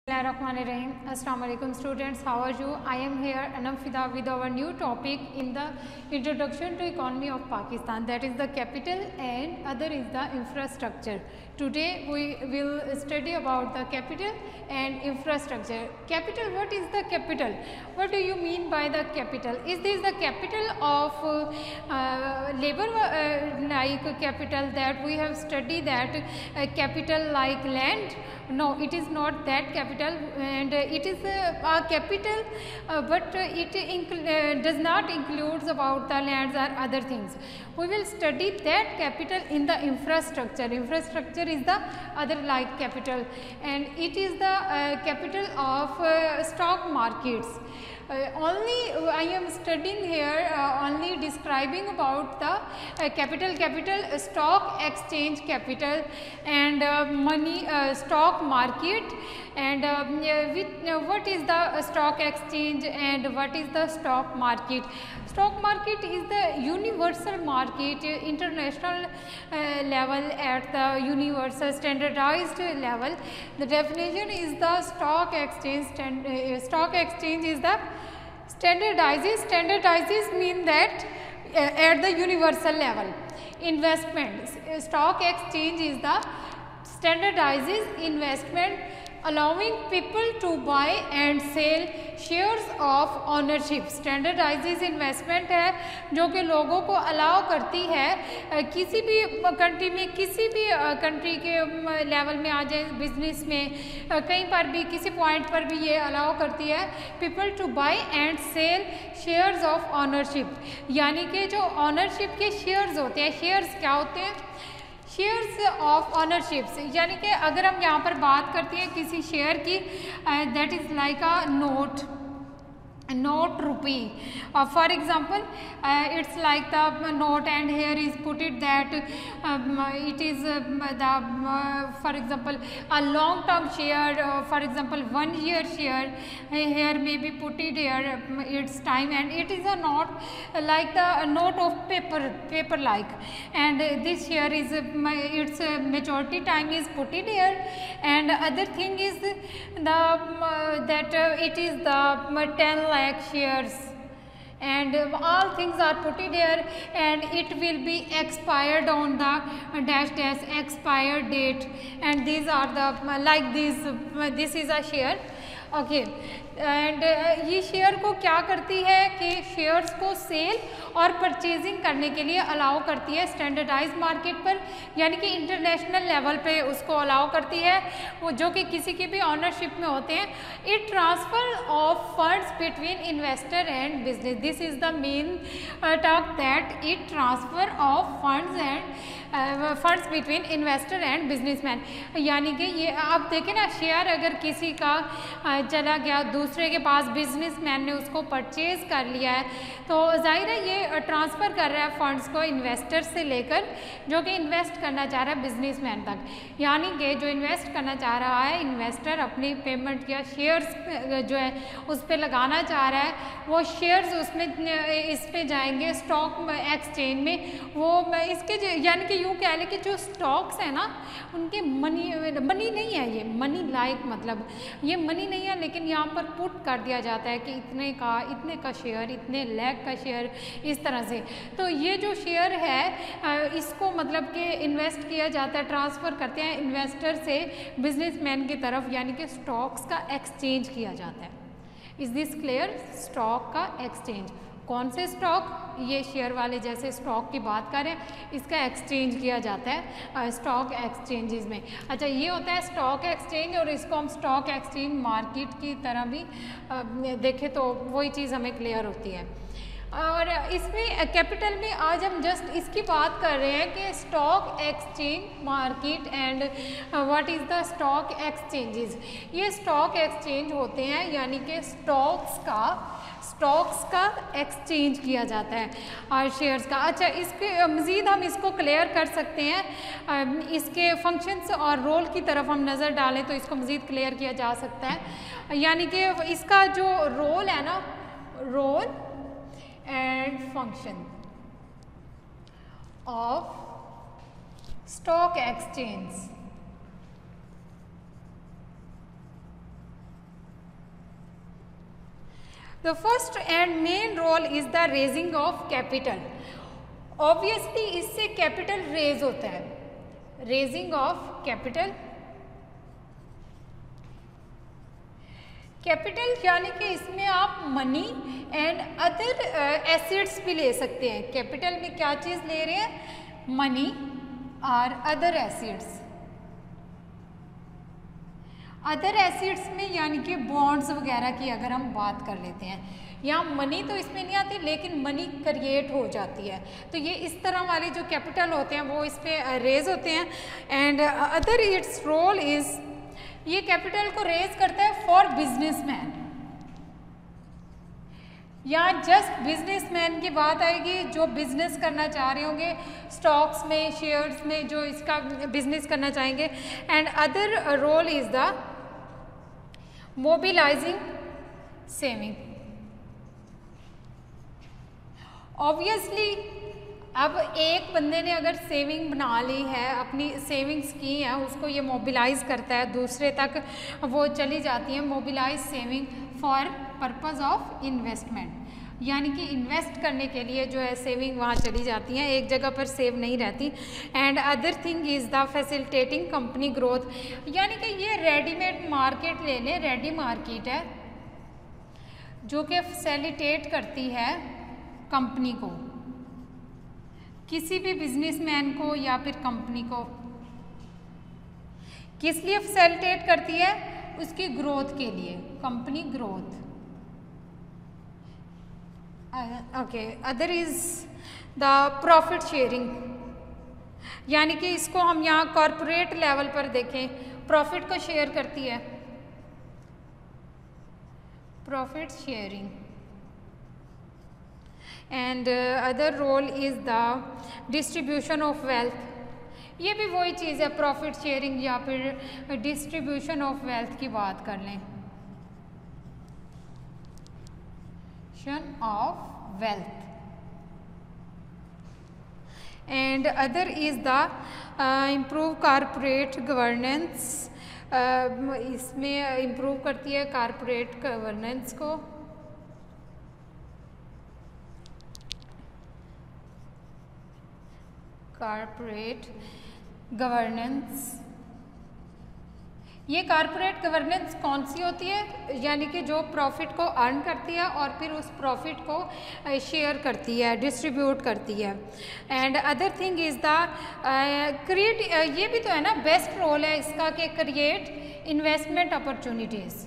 Bismillahirrahmanirrahim. Assalamu alaikum students, how are you? I am here Anam Fida with our new topic in the introduction to economy of Pakistan, that is the capital and other is the infrastructure. Today we will study about the capital and infrastructure. Capital, what is the capital? What do you mean by the capital? Is this the capital of labor like capital that we have studied that capital like land? No, it is not that capital, and it is a capital, but it does not include about the lands or other things. We will study that capital in the infrastructure. Infrastructure is the other like capital, and it is the capital of stock markets. Only I am studying here only describing about the capital stock exchange capital and money stock market, and what is the stock exchange and what is the stock market. Stock market is the universal market, international level at the universal standardized level. The definition is the stock exchange. Stock exchange is the standardizes mean that at the universal level. Investment, stock exchange is the standardizes investment, allowing people to buy and sell shares of ownership. Standardise investment है जो कि लोगों को allow करती है किसी भी country में, किसी भी कंट्री के लेवल में आ जाए, बिजनेस में कहीं पर भी किसी पॉइंट पर भी ये अलाउ करती है people to buy and sell shares of ownership. यानी कि जो ऑनरशिप के शेयर्स होते हैं, शेयर्स क्या होते हैं? Shares of ownerships. यानी कि अगर हम यहाँ पर बात करते हैं किसी शेयर की, that is like a note rupee. For example, it's like the note, and here is put it that it is the for example a long term share, for example 1 year share. Here may be put it here its time, and it is a note like the note of paper like, and this share is its maturity time is put it here, and other thing is the that it is the 10 lakh shares, and all things are put in here, and it will be expired on the dash expire date, and these are the like this is a share. Okay and ये share को क्या करती है कि shares को cell और purchasing करने के लिए अलाउ करती है स्टैंडर्डाइज मार्केट पर, यानी कि इंटरनेशनल लेवल पे उसको अलाउ करती है, वो जो कि किसी की भी ऑनरशिप में होते हैं. It transfer of funds between investor and business. This is the main talk that it transfer of funds end funds between investor and businessman. यानी कि ये आप देखें ना, शेयर अगर किसी का चला गया, दूसरे के पास बिजनेसमैन ने उसको परचेज कर लिया है, तो जाहिर है ये ट्रांसफ़र कर रहा है फंड्स को इन्वेस्टर से लेकर जो कि इन्वेस्ट करना चाह रहा है बिजनेसमैन तक. यानी कि जो इन्वेस्ट करना चाह रहा है इन्वेस्टर अपनी पेमेंट या शेयर्स जो है उस पर लगाना चाह रहा है, वो शेयर्स उसमें इस पे जाएंगे स्टॉक एक्सचेंज में. वो इसके यानी कि यूँ कह लें कि जो स्टॉक्स हैं ना उनके मनी नहीं है, ये मनी लाइक मतलब ये मनी नहीं है, लेकिन यहाँ पर पुट कर दिया जाता है कि इतने का शेयर, इतने लाख का शेयर, इस तरह से. तो ये जो शेयर है इसको मतलब कि इन्वेस्ट किया जाता है, ट्रांसफ़र करते हैं इन्वेस्टर से बिजनेसमैन की तरफ, यानी कि स्टॉक्स का एक्सचेंज किया जाता है. Is this clear? स्टॉक का एक्सचेंज. कौन से स्टॉक? ये शेयर वाले जैसे स्टॉक की बात करें, इसका एक्सचेंज किया जाता है स्टॉक एक्सचेंजेस में. अच्छा, ये होता है स्टॉक एक्सचेंज, और इसको हम स्टॉक एक्सचेंज मार्केट की तरह भी देखें तो वही चीज़ हमें क्लियर होती है. और इसमें कैपिटल में आज हम जस्ट इसकी बात कर रहे हैं कि stock exchange market and what is the stock exchanges. ये स्टॉक एक्सचेंज होते हैं, यानी कि स्टॉक्स का एक्सचेंज किया जाता है और शेयर्स का. अच्छा, इसके मज़ीद हम इसको क्लियर कर सकते हैं, इसके फंक्शंस और रोल की तरफ हम नज़र डालें तो इसको मज़ीद क्लियर किया जा सकता है. यानी कि इसका जो रोल है ना, role and function of stock exchange. The first and main role is the raising of capital. Obviously इससे कैपिटल रेज होता है, रेजिंग ऑफ कैपिटल। कैपिटल यानी कि इसमें आप मनी एंड अदर एसेट्स भी ले सकते हैं। कैपिटल में क्या चीज़ ले रहे हैं? मनी और अदर एसेट्स। अदर एसेट्स में यानी कि बॉन्ड्स वगैरह की अगर हम बात कर लेते हैं, यहाँ मनी तो इसमें नहीं आती लेकिन मनी क्रिएट हो जाती है, तो ये इस तरह वाले जो कैपिटल होते हैं वो इस पर रेज होते हैं। And other its role is, ये कैपिटल को रेज करता है फॉर बिजनेसमैन। यहाँ जस्ट बिजनेसमैन की बात आएगी जो बिजनेस करना चाह रहे होंगे, स्टॉक्स में, शेयर्स में, जो इसका बिजनेस करना चाहेंगे। And other role is the mobilising saving. Obviously अब एक बंदे ने अगर सेविंग बना ली है, अपनी सेविंग्स की है, उसको ये मोबिलाइज करता है, दूसरे तक वो चली जाती है। Mobilise saving for purpose of investment, यानी कि इन्वेस्ट करने के लिए जो है सेविंग वहाँ चली जाती हैं, एक जगह पर सेव नहीं रहती। And other thing is the facilitating company growth, यानी कि ये रेडीमेड मार्केट ले लें, रेडी मार्केट है जो कि फैसिलिटेट करती है कंपनी को, किसी भी बिजनेसमैन को या फिर कंपनी को। किस लिए फैसिलिटेट करती है? उसकी ग्रोथ के लिए, company growth. Okay, other is the profit sharing, यानी कि इसको हम यहाँ कॉरपोरेट लेवल पर देखें, प्रॉफिट को शेयर करती है, profit sharing. And other role is the distribution of wealth, ये भी वही चीज़ है, प्रॉफिट शेयरिंग या फिर डिस्ट्रीब्यूशन ऑफ वेल्थ की बात कर लें, of wealth. And other is the improve corporate governance, इसमें इम्प्रूव करती है कारपोरेट गवर्नेंस को। कारपोरेट गवर्नेंस, ये कारपोरेट गवर्नेंस कौन सी होती है? यानी कि जो प्रॉफिट को अर्न करती है और फिर उस प्रॉफिट को शेयर करती है, डिस्ट्रीब्यूट करती है। And other thing is the create, ये भी तो है ना, बेस्ट रोल है इसका कि create investment opportunities,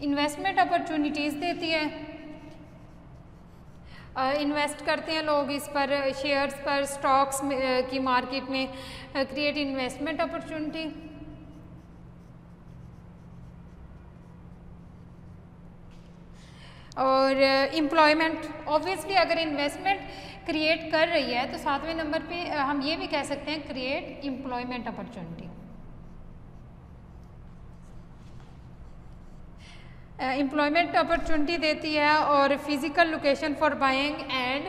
investment opportunities देती है। इन्वेस्ट करते हैं लोग इस पर, शेयर्स पर, स्टॉक्स की मार्केट में, क्रिएट इन्वेस्टमेंट अपॉर्चुनिटी। और एम्प्लॉयमेंट, ऑब्वियसली अगर इन्वेस्टमेंट क्रिएट कर रही है तो सातवें नंबर पे हम ये भी कह सकते हैं create employment opportunity. Employment opportunity देती है और physical location for buying and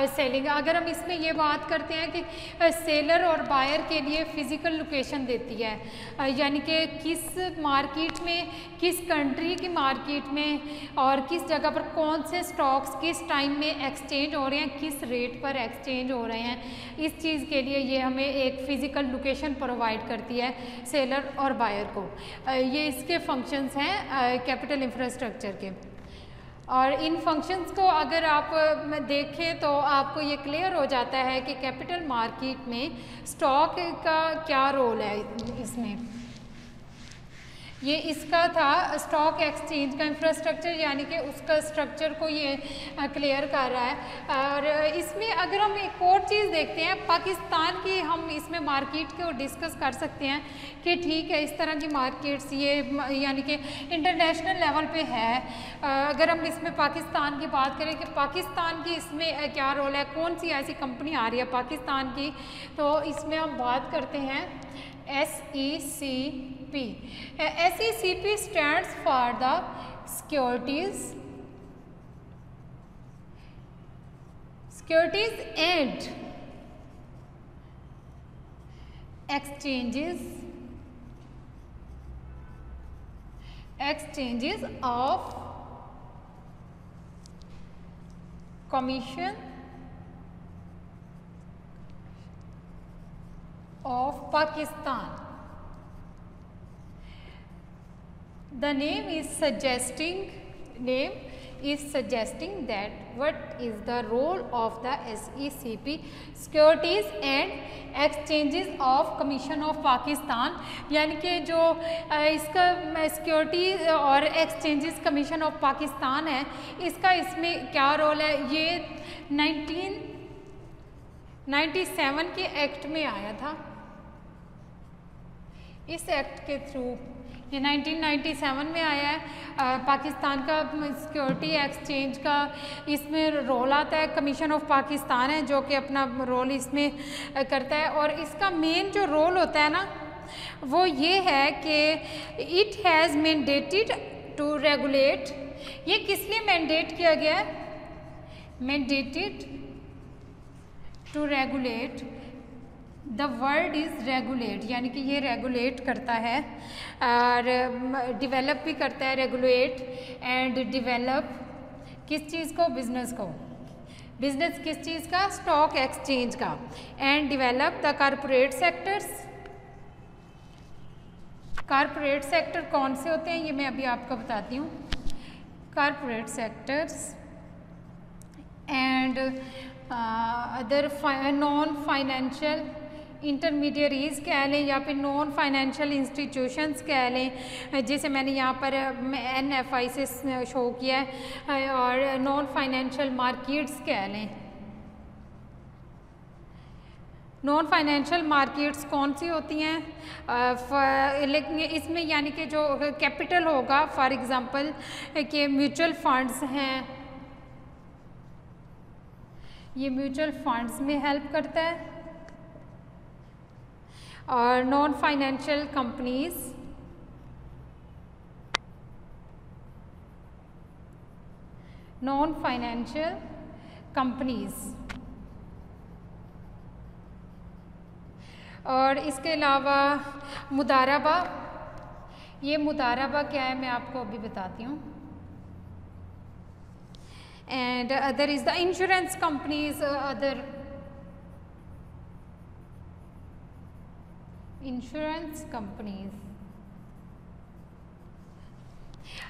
selling. अगर हम इसमें ये बात करते हैं कि सेलर और बायर के लिए फ़िज़िकल लोकेशन देती है, यानी कि किस मार्केट में, किस कंट्री की मार्केट में और किस जगह पर कौन से स्टॉक्स किस टाइम में एक्सचेंज हो रहे हैं, किस रेट पर एक्सचेंज हो रहे हैं, इस चीज़ के लिए ये हमें एक फ़िज़िकल लोकेशन प्रोवाइड करती है सेलर और बायर को। ये इसके फंक्शंस हैं कैपिटल इंफ्रास्ट्रक्चर के। और इन फंक्शंस को अगर आप देखें तो आपको ये क्लियर हो जाता है कि कैपिटल मार्केट में स्टॉक का क्या रोल है। इसमें ये इसका था स्टॉक एक्सचेंज का इंफ्रास्ट्रक्चर, यानी कि उसका स्ट्रक्चर को ये क्लियर कर रहा है। और इसमें अगर हम एक और चीज़ देखते हैं पाकिस्तान की, हम इसमें मार्केट को डिस्कस कर सकते हैं कि ठीक है इस तरह की मार्केट्स ये यानी कि इंटरनेशनल लेवल पे है। अगर हम इसमें पाकिस्तान की बात करें कि पाकिस्तान की इसमें क्या रोल है, कौन सी ऐसी कंपनी आ रही है पाकिस्तान की, तो इसमें हम बात करते हैं SECP। SECP stands for the Securities and Exchanges exchanges of Commission of Pakistan. The name is suggesting that what is the role of the SECP, Securities and Exchanges of Commission of Pakistan, यानी कि जो इसका security और exchanges commission of Pakistan है, इसका इसमें क्या role है। ये 1997 के एक्ट में आया था। इस एक्ट के थ्रू ये 1997 में आया है। पाकिस्तान का सिक्योरिटी एक्सचेंज का इसमें रोल आता है। कमीशन ऑफ पाकिस्तान है जो कि अपना रोल इसमें करता है, और इसका मेन जो रोल होता है ना वो ये है कि it has mandated to regulate. ये किस लिए मैंडेट किया गया है? Mandated to regulate, the word is regulate, यानी कि ये रेगुलेट करता है और डिवेलप भी करता है। रेगुलेट एंड डिवेलप किस चीज़ को? बिजनेस को। बिजनेस किस चीज़ का? स्टॉक एक्सचेंज का। And develop the corporate sectors. Corporate sector कौन से होते हैं ये मैं अभी आपको बताती हूँ। Corporate sectors and other non financial intermediaries कह लें या फिर नॉन फाइनेंशियल इंस्टीट्यूशंस कह लें, जैसे मैंने यहाँ पर NFI से शो किया है, और नॉन फाइनेंशियल मार्केट्स कह लें। नॉन फाइनेंशियल मार्केट्स कौन सी होती हैं? लेकिन इसमें यानी कि जो कैपिटल होगा, फॉर एग्ज़ाम्पल कि म्यूचुअल फंड्स हैं, ये म्यूचुअल फंड्स में हेल्प करता है। और non financial companies, non financial companies, और इसके अलावा मुदारबा। ये मुदारबा क्या है मैं आपको अभी बताती हूँ। And other is the insurance companies, other insurance companies,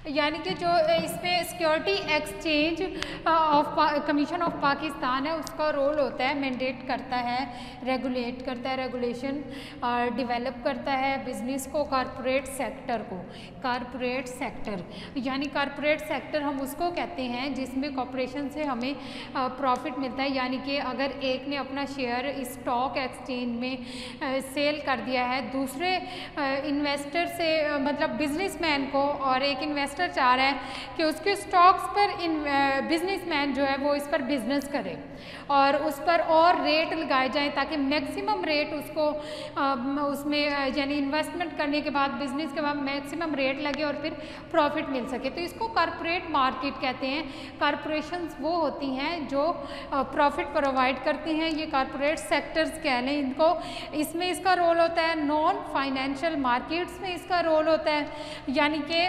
यानी कि जो इसमें security exchange of commission of Pakistan है उसका रोल होता है, मैंडेट करता है, रेगुलेट करता है, रेगुलेशन और डेवलप करता है बिजनेस को, कॉरपोरेट सेक्टर को। कॉरपोरेट सेक्टर यानी कॉरपोरेट सेक्टर हम उसको कहते हैं जिसमें कॉरपोरेशन से हमें प्रॉफिट मिलता है। यानी कि अगर एक ने अपना शेयर स्टॉक एक्सचेंज में सेल कर दिया है दूसरे इन्वेस्टर से, मतलब बिजनेसमैन को, और एक इन्वेस्टर चाह रहा है कि उसके स्टॉक्स पर बिजनेसमैन जो है वो इस पर बिजनेस करे और उस पर और रेट लगाए जाएं ताकि मैक्सिमम रेट उसको उसमें यानी इन्वेस्टमेंट करने के बाद, बिजनेस के बाद मैक्सिमम रेट लगे और फिर प्रॉफिट मिल सके। तो इसको कॉरपोरेट मार्केट कहते हैं। कॉरपोरेशंस वो होती हैं जो प्रॉफिट प्रोवाइड करती हैं, ये कॉरपोरेट सेक्टर्स कह लें इनको। इसमें इसका रोल होता है, नॉन फाइनेंशियल मार्केट्स में इसका रोल होता है, यानी कि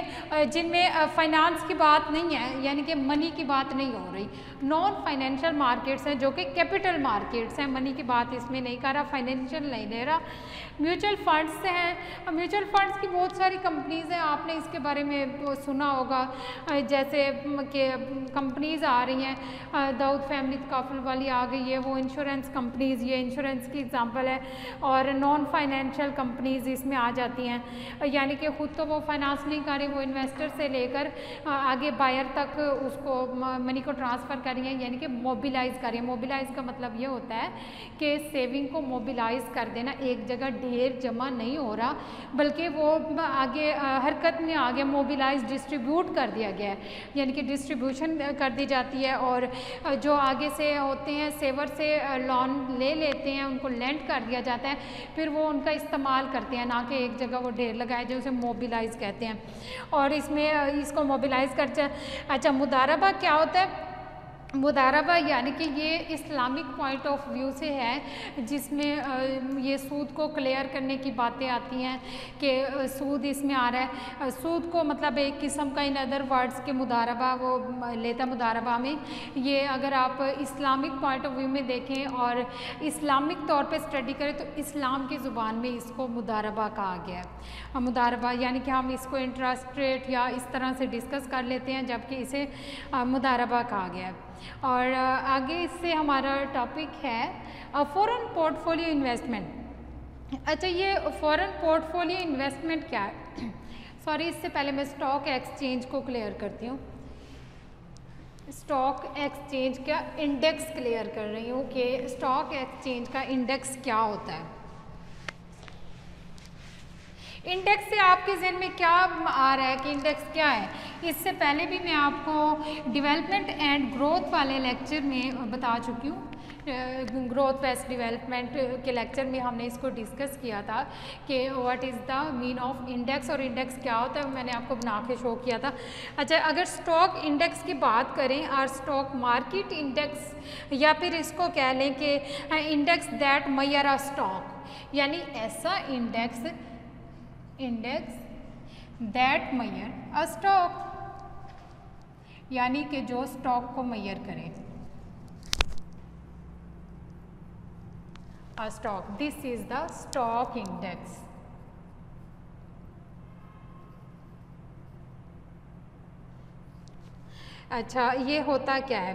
जिनमें फाइनेंस की बात नहीं है, यानी कि मनी की बात नहीं हो रही। नॉन फाइनेंशियल मार्केट्स हैं जो कि कैपिटल मार्केट्स हैं, मनी की बात इसमें नहीं कर रहा, फाइनेंशियल नहीं ले रहा। म्यूचुअल फंड्स से हैं। म्यूचुअल फंड्स की बहुत सारी कंपनीज़ हैं, आपने इसके बारे में सुना होगा, जैसे कि कंपनीज़ आ रही हैं, दाऊद फैमिली काफिल वाली आ गई है, वो इंश्योरेंस कंपनीज़, ये इंश्योरेंस की एग्जांपल है। और नॉन फाइनेंशियल कंपनीज़ इसमें आ जाती हैं, यानी कि ख़ुद तो वो फाइनेंस नहीं कर रही, वो इन्वेस्टर से लेकर आगे बायर तक उसको मनी को ट्रांसफ़र कर रही हैं, यानी कि मोबिलाइज़ कर रही है। मोबिलाइज़ का मतलब ये होता है कि सेविंग को मोबिलाइज़ कर देना, एक जगह ढेर जमा नहीं हो रहा बल्कि वो आगे हरकत में आगे मोबिलाइज डिस्ट्रीब्यूट कर दिया गया है, यानी कि डिस्ट्रीब्यूशन कर दी जाती है। और जो आगे से होते हैं सेवर से लोन ले लेते हैं, उनको लेंड कर दिया जाता है, फिर वो उनका इस्तेमाल करते हैं, ना कि एक जगह वो ढेर लगाए जो उसे मोबिलाइज़ कहते हैं। और इसमें इसको मोबिलाइज़ कर। अच्छा, मुदारबा क्या होता है? मुदारबा यानी कि ये इस्लामिक पॉइंट ऑफ व्यू से है, जिसमें ये सूद को क्लियर करने की बातें आती हैं कि सूद इसमें आ रहा है। सूद को मतलब एक किस्म का इन अदर वर्ड्स के मुदारबा वो लेता मुदारबा में। ये अगर आप इस्लामिक पॉइंट ऑफ व्यू में देखें और इस्लामिक तौर पे स्टडी करें तो इस्लाम की ज़ुबान में इसको मुदारबा कहा गया है। मुदारबा यानी कि हम इसको इंटरेस्ट रेट या इस तरह से डिस्कस कर लेते हैं, जबकि इसे मुदारबा कहा गया है। और आगे इससे हमारा टॉपिक है फॉरेन पोर्टफोलियो इन्वेस्टमेंट। अच्छा, ये फॉरेन पोर्टफोलियो इन्वेस्टमेंट क्या है? सॉरी, इससे पहले मैं स्टॉक एक्सचेंज को क्लियर करती हूँ। स्टॉक एक्सचेंज का इंडेक्स क्लियर कर रही हूँ कि स्टॉक एक्सचेंज का इंडेक्स क्या होता है। इंडेक्स से आपके ज़हन में क्या आ रहा है कि इंडेक्स क्या है? इससे पहले भी मैं आपको डेवलपमेंट एंड ग्रोथ वाले लेक्चर में बता चुकी हूँ। ग्रोथ बेस्ड डेवलपमेंट के लेक्चर में हमने इसको डिस्कस किया था कि what is the mean of index और इंडेक्स क्या होता है, मैंने आपको बना के शो किया था। अच्छा, अगर स्टॉक इंडेक्स की बात करें और स्टॉक मार्केट इंडेक्स, या फिर इसको कह लें कि index that measure a stock, यानी ऐसा index that measure a stock, यानी कि जो स्टॉक को मेजर करे। A stock, this is the stock index. अच्छा, ये होता क्या है?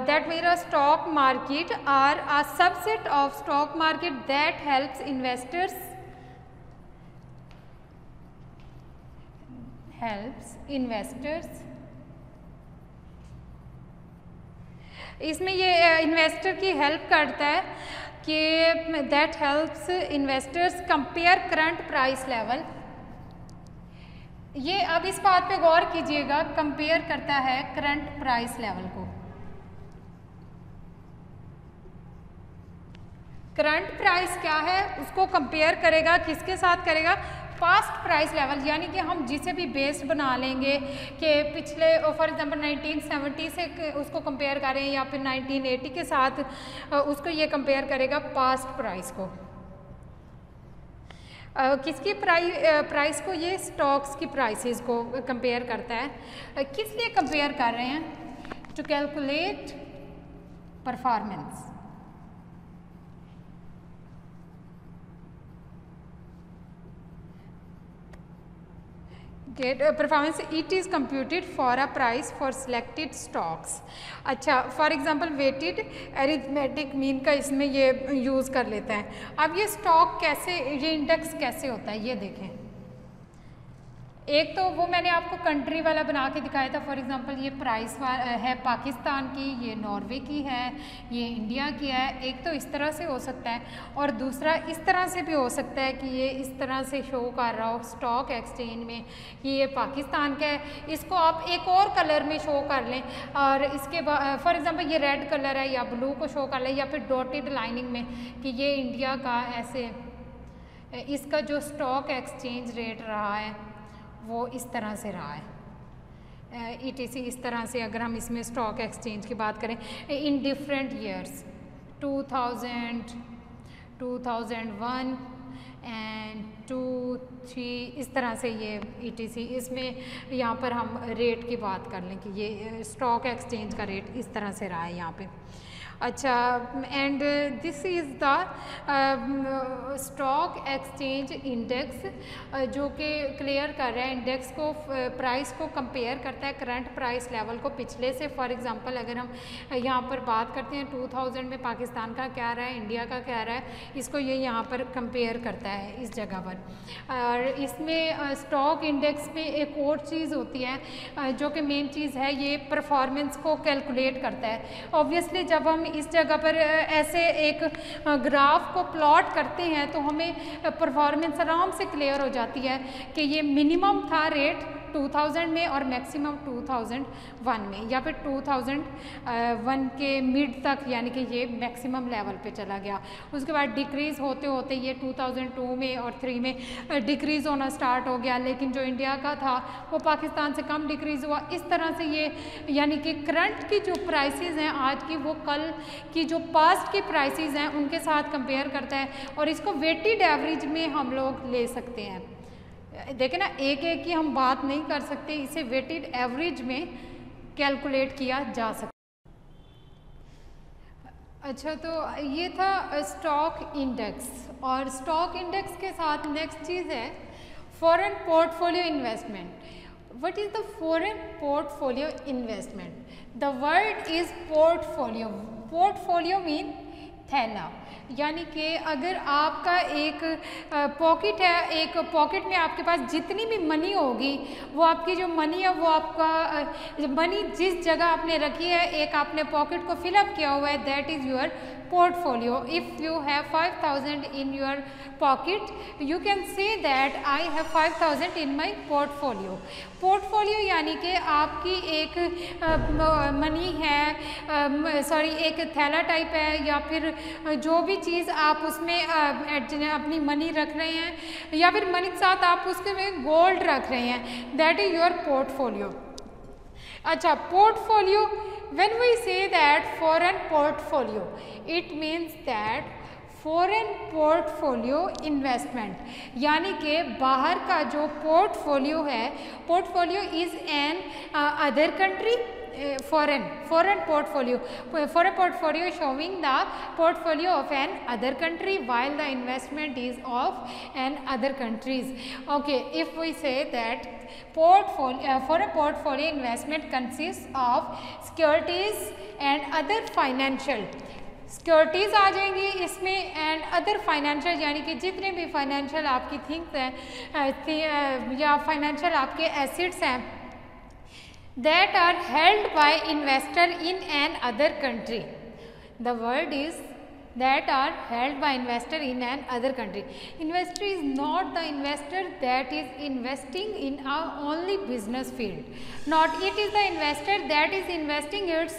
That mean a stock market or a subset of stock market that helps investors इसमें ये इन्वेस्टर की हेल्प करता है कि that helps investors compare current price level. ये अब इस बात पे गौर कीजिएगा, कंपेयर करता है करंट प्राइस लेवल को। करंट प्राइस क्या है, उसको कंपेयर करेगा, किसके साथ करेगा? पास्ट प्राइस लेवल, यानी कि हम जिसे भी बेस्ड बना लेंगे कि पिछले फॉर एग्जांपल 1970 से उसको कंपेयर करें या फिर 1980 के साथ उसको ये कंपेयर करेगा पास्ट प्राइस को। किसकी प्राइस को? ये स्टॉक्स की प्राइसेस को कंपेयर करता है। किस लिए कंपेयर कर रहे हैं? To calculate performance. Performance it is computed for a price for selected stocks. अच्छा, for example weighted arithmetic mean का इसमें ये यूज़ कर लेता है। अब ये स्टॉक कैसे, ये इंडेक्स कैसे होता है ये देखें। एक तो वो मैंने आपको कंट्री वाला बना के दिखाया था, फॉर एग्जांपल ये प्राइस है पाकिस्तान की, ये नॉर्वे की है, ये इंडिया की है। एक तो इस तरह से हो सकता है, और दूसरा इस तरह से भी हो सकता है कि ये इस तरह से शो कर रहा हो स्टॉक एक्सचेंज में कि ये पाकिस्तान का है। इसको आप एक और कलर में शो कर लें, और इसके बाद फॉर एग्जांपल ये रेड कलर है या ब्लू को शो कर लें, या फिर डॉटेड लाइनिंग में कि ये इंडिया का, ऐसे इसका जो स्टॉक एक्सचेंज रेट रहा है वो इस तरह से रहा है। ETC इस तरह से, अगर हम इसमें स्टॉक एक्सचेंज की बात करें इन डिफरेंट ईयर्स 2000, 2001 एंड 2, 3, इस तरह से ये ETC, इसमें यहाँ पर हम रेट की बात कर लें कि ये स्टॉक एक्सचेंज का रेट इस तरह से रहा है यहाँ पे। अच्छा, and this is the stock exchange index, जो कि क्लियर कर रहा है इंडेक्स को, प्राइस को कंपेयर करता है करंट प्राइस लेवल को पिछले से। फॉर एग्जांपल अगर हम यहाँ पर बात करते हैं 2000 में पाकिस्तान का क्या रहा है, इंडिया का क्या रहा है, इसको ये यहाँ पर कंपेयर करता है इस जगह पर। और इसमें स्टॉक इंडेक्स में एक और चीज़ होती है जो कि मेन चीज़ है, ये परफॉर्मेंस को कैलकुलेट करता है। ऑब्वियसली जब हम इस जगह पर ऐसे एक ग्राफ को प्लॉट करते हैं तो हमें परफॉर्मेंस आराम से क्लियर हो जाती है कि ये मिनिमम था रेट 2000 में और मैक्सिमम 2001 में या फिर 2001 के मिड तक, यानी कि ये मैक्सिमम लेवल पे चला गया। उसके बाद डिक्रीज़ होते होते ये 2002 में और 3 में डिक्रीज़ होना स्टार्ट हो गया, लेकिन जो इंडिया का था वो पाकिस्तान से कम डिक्रीज़ हुआ। इस तरह से ये यानी कि करंट की जो प्राइसेस हैं आज की, वो कल की जो पास्ट की प्राइसेस हैं उनके साथ कंपेयर करता है और इसको वेटेड एवरेज में हम लोग ले सकते हैं। देखें ना, एक एक की हम बात नहीं कर सकते, इसे वेटेड एवरेज में कैलकुलेट किया जा सकता। अच्छा, तो ये था स्टॉक इंडेक्स, और स्टॉक इंडेक्स के साथ नेक्स्ट चीज़ है foreign portfolio investment. What is the foreign portfolio investment? The word is portfolio. Portfolio mean थैला, यानी कि अगर आपका एक पॉकेट है, एक पॉकेट में आपके पास जितनी भी मनी होगी, वो आपकी जो मनी है वो आपका मनी जिस जगह आपने रखी है, एक आपने पॉकेट को फिलअप किया हुआ है, that is your portfolio. If you have 5000 in your pocket, you can say that I have 5000 in my portfolio. Portfolio यानी कि आपकी एक मनी है, सॉरी एक थैला टाइप है, या फिर जो भी चीज़ आप उसमें अपनी मनी रख रहे हैं, या फिर मनी के साथ आप उसके में गोल्ड रख रहे हैं, दैट इज़ योर पोर्टफोलियो। अच्छा, portfolio, when we say that foreign portfolio, it means that foreign portfolio investment, यानी कि बाहर का जो पोर्टफोलियो है, portfolio is an other country, foreign portfolio showing the portfolio of an other country while the investment is of an other countries. Okay, if we say that foreign portfolio investment consists of securities and other financial, securities आ जाएंगी इसमें, and other financial, यानी कि जितने भी financial आपकी things हैं या फाइनेंशियल आपके एसेट्स हैं, that are held by investor in an other country. The word is that are held by investor in an other country. Investor is not the investor that is investing in a only business field. Not it is the investor that is investing its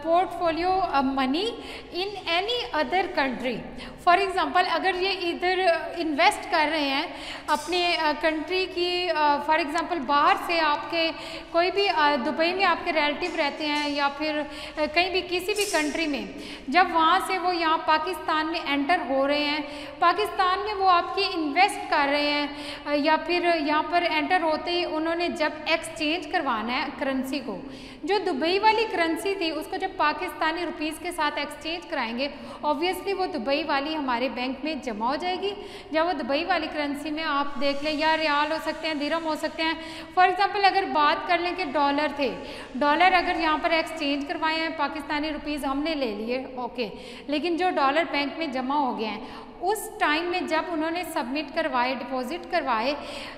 portfolio money in any other country. For example, अगर ये इधर invest कर रहे हैं अपने country की, for example बाहर से आपके कोई भी दुबई में आपके रिलेटिव रहते हैं, या फिर कहीं भी किसी भी कंट्री में, जब वहाँ से वो यहाँ पाकिस्तान में एंटर हो रहे हैं, पाकिस्तान में वो आपकी इन्वेस्ट कर रहे हैं, या फिर यहाँ पर एंटर होते ही उन्होंने जब एक्सचेंज करवाना है करेंसी को, जो दुबई वाली करेंसी थी उसको जब पाकिस्तानी रुपीज़ के साथ एक्सचेंज कराएंगे, ऑब्वियसली वो दुबई वाली हमारे बैंक में जमा हो जाएगी। जब वो दुबई वाली करेंसी में आप देख लें, या रियाल हो सकते हैं, दिरहम हो सकते हैं। फॉर एग्जांपल अगर बात कर लें कि डॉलर थे, डॉलर अगर यहाँ पर एक्सचेंज करवाए हैं, पाकिस्तानी रुपीज़ हमने ले लिए, ओके, लेकिन जो डॉलर बैंक में जमा हो गए हैं, उस टाइम में जब उन्होंने सबमिट करवाए, डिपॉजिट करवाए,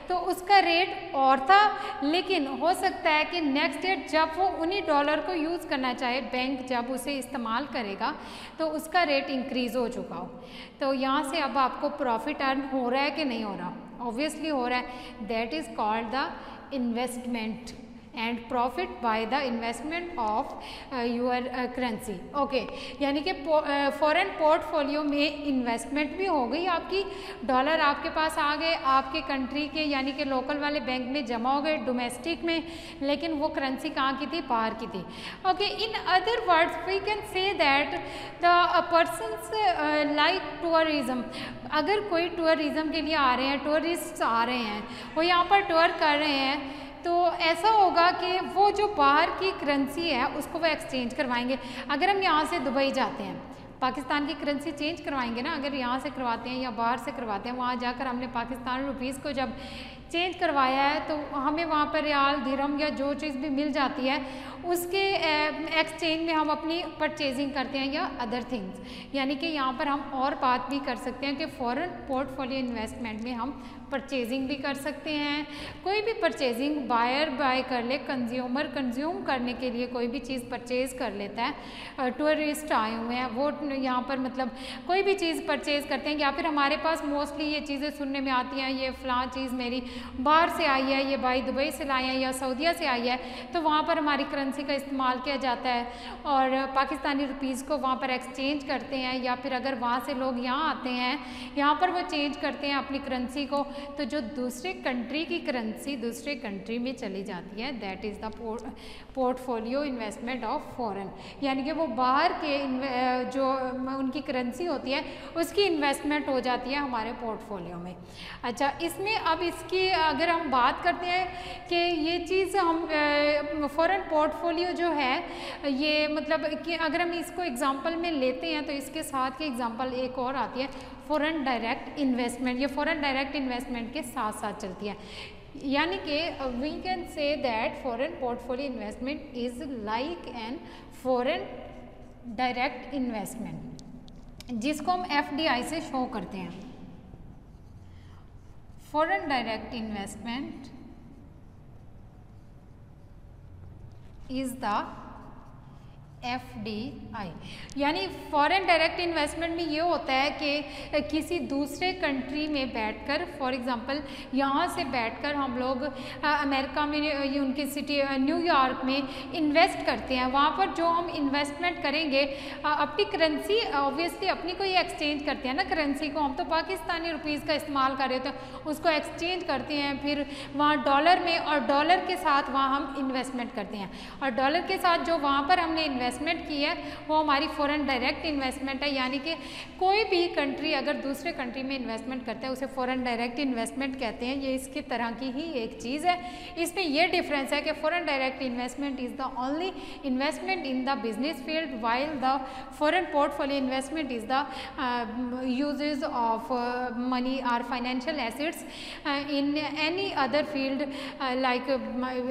तो उसका रेट और था, लेकिन हो सकता है कि नेक्स्ट डेट जब वो उन्हीं डॉलर को यूज़ करना चाहे, बैंक जब उसे इस्तेमाल करेगा तो उसका रेट इंक्रीज़ हो चुका हो। तो यहाँ से अब आपको प्रॉफिट अर्न हो रहा है कि नहीं हो रहा? ऑब्वियसली हो रहा है। That is called the investment and profit by the investment of your currency. Okay, यानी कि फॉरेन पोर्टफोलियो में इन्वेस्टमेंट भी हो गई आपकी, डॉलर आपके पास आ गए, आपके कंट्री के यानी कि लोकल वाले बैंक में जमा हो गए, डोमेस्टिक में, लेकिन वो करेंसी कहाँ की थी? बाहर की थी। Okay, in other words we can say that the persons like tourism, अगर कोई टूरिज़्म के लिए आ रहे हैं, टूरिस्ट आ रहे हैं, वो यहाँ पर टूर कर रहे हैं, तो ऐसा होगा कि वो जो बाहर की करेंसी है उसको वो एक्सचेंज करवाएंगे। अगर हम यहाँ से दुबई जाते हैं, पाकिस्तान की करेंसी चेंज करवाएंगे ना, अगर यहाँ से करवाते हैं या बाहर से करवाते हैं, वहाँ जाकर हमने पाकिस्तान रुपीज़ को जब चेंज करवाया है तो हमें वहाँ पर रियाल, दिरहम या जो चीज़ भी मिल जाती है, उसके एक्सचेंज में हम अपनी परचेजिंग करते हैं या अदर थिंग्स। यानी कि यहाँ पर हम और बात भी कर सकते हैं कि फॉरेन पोर्टफोलियो इन्वेस्टमेंट में हम परचेजिंग भी कर सकते हैं। कोई भी परचेजिंग बायर बाय कर ले, कंज्यूमर कंज्यूम करने के लिए कोई भी चीज़ परचेज़ कर लेता है। टूरिस्ट आए हुए हैं वो यहाँ पर मतलब कोई भी चीज़ परचेज़ करते हैं, या फिर हमारे पास मोस्टली ये चीज़ें सुनने में आती हैं, ये फ़लाँ चीज़ मेरी बाहर से आई है, ये भाई दुबई से लाए हैं या सऊदीया से आई है, तो वहाँ पर हमारी करेंसी का इस्तेमाल किया जाता है और पाकिस्तानी रुपीज़ को वहाँ पर एक्सचेंज करते हैं, या फिर अगर वहाँ से लोग यहाँ आते हैं, यहाँ पर वो चेंज करते हैं अपनी करेंसी को, तो जो दूसरे कंट्री की करेंसी दूसरे कंट्री में चली जाती है, that is the portfolio investment of foreign, यानी कि वो बाहर के जो उनकी करेंसी होती है उसकी इन्वेस्टमेंट हो जाती है हमारे पोर्टफोलियो में। अच्छा, इसमें अब इसकी अगर हम बात करते हैं कि ये चीज़ हम फॉरेन पोर्टफोलियो जो है ये मतलब कि अगर हम इसको एग्जांपल में लेते हैं तो इसके साथ की एग्जांपल एक और आती है फॉरेन डायरेक्ट इन्वेस्टमेंट। ये फॉरेन डायरेक्ट इन्वेस्टमेंट के साथ साथ चलती है, यानी कि we can say that foreign portfolio investment is like an foreign direct investment, जिसको हम FDI से शो करते हैं। Foreign direct investment is the FDI, यानी फॉरेन डायरेक्ट इन्वेस्टमेंट में ये होता है कि किसी दूसरे कंट्री में बैठकर, फॉर एग्जांपल यहाँ से बैठकर हम लोग अमेरिका में उनकी सिटी न्यूयॉर्क में इन्वेस्ट करते हैं। वहाँ पर जो हम इन्वेस्टमेंट करेंगे अपनी करेंसी ऑब्वियसली अपनी को ही एक्सचेंज करते हैं ना, करेंसी को हम तो पाकिस्तानी रुपीज़ का इस्तेमाल कर रहे होते हैं, उसको एक्सचेंज करते हैं फिर वहाँ डॉलर में, और डॉलर के साथ वहाँ हम इन्वेस्टमेंट करते हैं, और डॉलर के साथ जो वहाँ पर हमने इन्वेस्टमेंट की है वो हमारी फॉरेन डायरेक्ट इन्वेस्टमेंट है। यानी कि कोई भी कंट्री अगर दूसरे कंट्री में इन्वेस्टमेंट करता है उसे फॉरेन डायरेक्ट इन्वेस्टमेंट कहते हैं। ये इसकी तरह की ही एक चीज़ है। इसमें यह डिफरेंस है कि foreign direct investment is the only investment in the business field, while the foreign portfolio investment is the usages of money or financial assets in any other field, like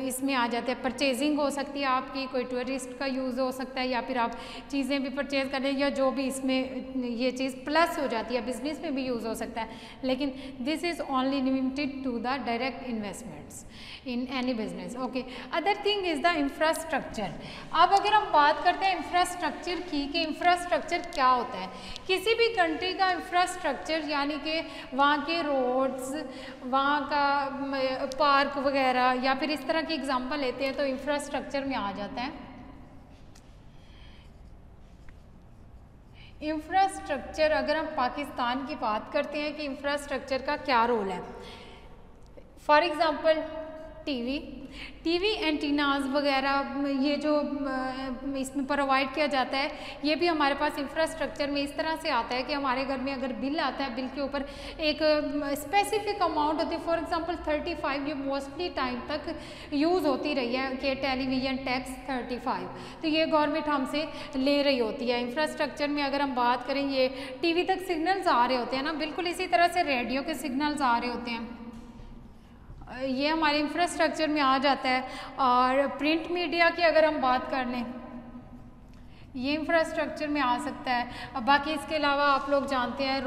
इसमें आ जाते हैं परचेजिंग हो सकती है आपकी, कोई टूरिस्ट का यूज़ हो सकता है, या फिर आप चीज़ें भी परचेज करें, या जो भी इसमें ये चीज़ प्लस हो जाती है, बिजनेस में भी यूज़ हो सकता है, लेकिन this is only limited to the direct investments in any business. Okay, other thing is the infrastructure. अब अगर हम बात करते हैं इंफ्रास्ट्रक्चर की कि इंफ्रास्ट्रक्चर क्या होता है, किसी भी कंट्री का इंफ्रास्ट्रक्चर यानी कि वहाँ के रोड्स, वहाँ का पार्क वगैरह, या फिर इस तरह की एग्जांपल लेते हैं तो इंफ्रास्ट्रक्चर में आ जाता है। इंफ्रास्ट्रक्चर, अगर हम पाकिस्तान की बात करते हैं कि इंफ्रास्ट्रक्चर का क्या रोल है, फॉर एग्ज़ाम्पल टीवी एंटीनाज वगैरह, ये जो इसमें प्रोवाइड किया जाता है, ये भी हमारे पास इंफ्रास्ट्रक्चर में इस तरह से आता है कि हमारे घर में अगर बिल आता है, बिल के ऊपर एक स्पेसिफिक अमाउंट होती है, फॉर एग्जांपल 35, ये मोस्टली टाइम तक यूज़ होती रही है कि टेलीविज़न टैक्स 35, तो ये गवर्नमेंट हमसे ले रही होती है। इंफ्रास्ट्रक्चर में अगर हम बात करें, ये टीवी तक सिग्नल्स आ रहे होते हैं ना, बिल्कुल इसी तरह से रेडियो के सिग्नल्स आ रहे होते हैं, ये हमारे इंफ्रास्ट्रक्चर में आ जाता है। और प्रिंट मीडिया की अगर हम बात कर लें, ये इंफ्रास्ट्रक्चर में आ सकता है। अब बाकी इसके अलावा आप लोग जानते हैं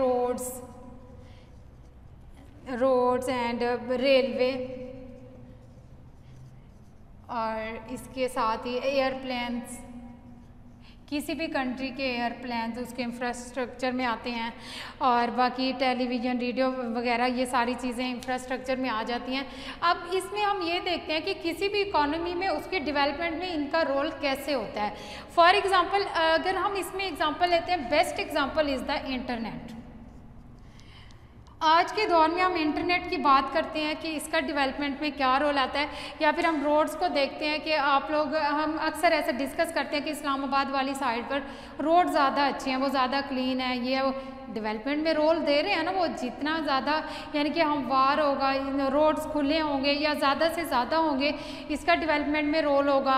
रोड्स एंड रेलवे, और इसके साथ ही एयरप्लेन्स, किसी भी कंट्री के एयरप्लेन्स उसके इंफ्रास्ट्रक्चर में आते हैं, और बाकी टेलीविज़न, रेडियो वगैरह ये सारी चीज़ें इंफ्रास्ट्रक्चर में आ जाती हैं। अब इसमें हम ये देखते हैं कि किसी भी इकोनॉमी में उसके डेवलपमेंट में इनका रोल कैसे होता है। फॉर एग्ज़ाम्पल अगर हम इसमें एग्ज़ाम्पल लेते हैं, best example is the internet. आज के दौर में हम इंटरनेट की बात करते हैं कि इसका डेवलपमेंट में क्या रोल आता है, या फिर हम रोड्स को देखते हैं कि हम अक्सर ऐसे डिस्कस करते हैं कि इस्लामाबाद वाली साइड पर रोड ज़्यादा अच्छे हैं, वो ज़्यादा क्लीन है, ये डेवलपमेंट में रोल दे रहे हैं ना, वो जितना ज़्यादा यानी कि हमवार होगा, रोड्स खुले होंगे या ज़्यादा से ज़्यादा होंगे, इसका डेवलपमेंट में रोल होगा।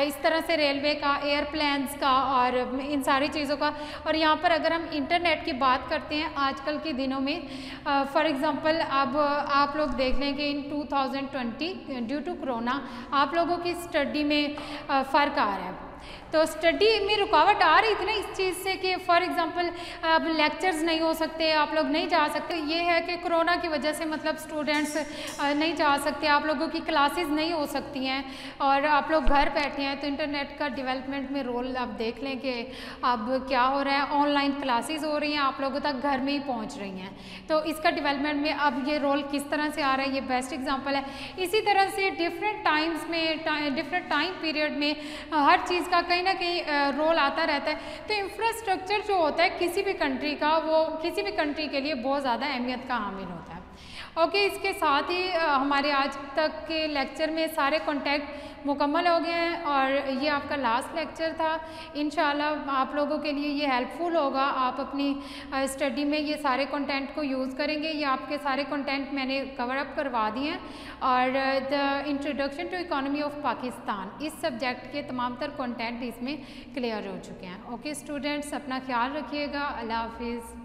इस तरह से रेलवे का, एयरप्लेन्स का और इन सारी चीज़ों का। और यहाँ पर अगर हम इंटरनेट की बात करते हैं आजकल के दिनों में, फॉर एग्ज़ाम्पल अब आप लोग देख लें कि इन 2020 ड्यू टू कोरोना आप लोगों की स्टडी में फ़र्क आ रहा है। तो स्टडी में रुकावट आ रही थी ना इस चीज़ से कि फॉर एग्जांपल अब लेक्चर्स नहीं हो सकते, आप लोग नहीं जा सकते। ये है कि कोरोना की वजह से मतलब स्टूडेंट्स नहीं जा सकते, आप लोगों की क्लासेस नहीं हो सकती हैं और आप लोग घर बैठे हैं। तो इंटरनेट का डेवलपमेंट में रोल आप देख लें कि अब क्या हो रहा है, ऑनलाइन क्लासेस हो रही हैं, आप लोगों तक घर में ही पहुँच रही हैं। तो इसका डेवलपमेंट में अब ये रोल किस तरह से आ रहा है, ये बेस्ट एग्जाम्पल है। इसी तरह से डिफरेंट टाइम्स में डिफरेंट टाइम पीरियड में हर चीज़ का कहीं ना कहीं रोल आता रहता है। तो इंफ्रास्ट्रक्चर जो होता है किसी भी कंट्री का, वो किसी भी कंट्री के लिए बहुत ज़्यादा अहमियत का हामिल होता है। ओके, इसके साथ ही हमारे आज तक के लेक्चर में सारे कॉन्टैक्ट मुकम्मल हो गए हैं और ये आपका लास्ट लेक्चर था। इंशाल्लाह आप लोगों के लिए ये हेल्पफुल होगा, आप अपनी स्टडी में ये सारे कंटेंट को यूज़ करेंगे। ये आपके सारे कंटेंट मैंने कवर अप करवा दिए हैं और the introduction to economy of Pakistan, इस सब्जेक्ट के तमाम तर कंटेंट इसमें क्लियर हो चुके हैं। ओके स्टूडेंट्स, अपना ख्याल रखिएगा। अल्लाह हाफिज़।